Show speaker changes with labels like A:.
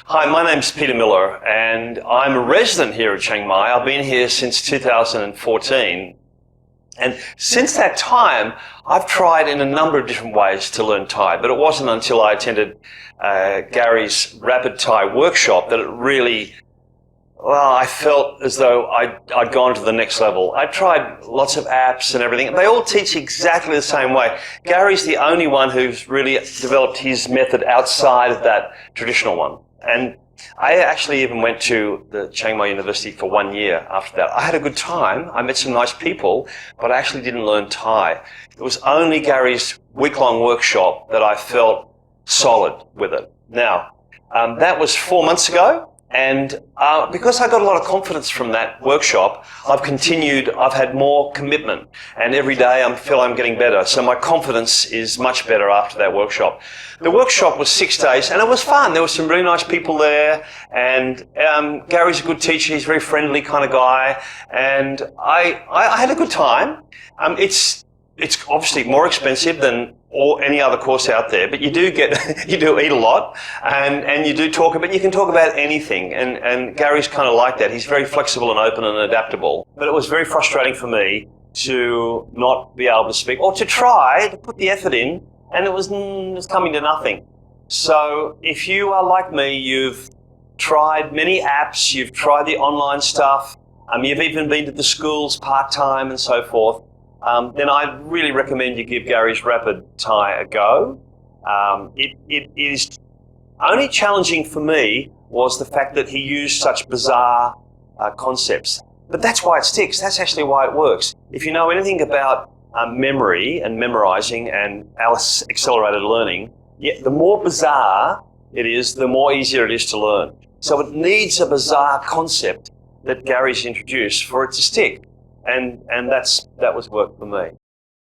A: Hi, my name's Peter Miller and I'm a resident here at Chiang Mai. I've been here since 2014. And since that time, I've tried in a number of different ways to learn Thai, but it wasn't until I attended Gary's Rapid Thai workshop that it really, I felt as though I'd gone to the next level. I tried lots of apps and everything. They all teach exactly the same way. Gary's the only one who's really developed his method outside of that traditional one. And I actually even went to the Chiang Mai University for 1 year after that. I had a good time. I met some nice people, but I actually didn't learn Thai. It was only Gary's week-long workshop that I felt solid with it. Now, that was 4 months ago. And because I got a lot of confidence from that workshop, I've had more commitment. And every day I feel I'm getting better. So my confidence is much better after that workshop. The workshop was 6 days and it was fun. There were some really nice people there. And Gary's a good teacher. He's a very friendly kind of guy. And I had a good time. It's obviously more expensive than any other course out there, but you do eat a lot and you do talk about, you can talk about anything. And Gary's kind of like that. He's very flexible and open and adaptable. But it was very frustrating for me to not be able to speak or to try to put the effort in, and it was coming to nothing. So if you are like me, you've tried many apps, you've tried the online stuff, you've even been to the schools part-time and so forth, then I really recommend you give Gary's Rapid Thai a go. It is only challenging for me was the fact that he used such bizarre concepts. But that's why it sticks. That's actually why it works. If you know anything about memory and memorizing and accelerated learning, the more bizarre it is, the more easier it is to learn. So it needs a bizarre concept that Gary's introduced for it to stick. And that was work for me.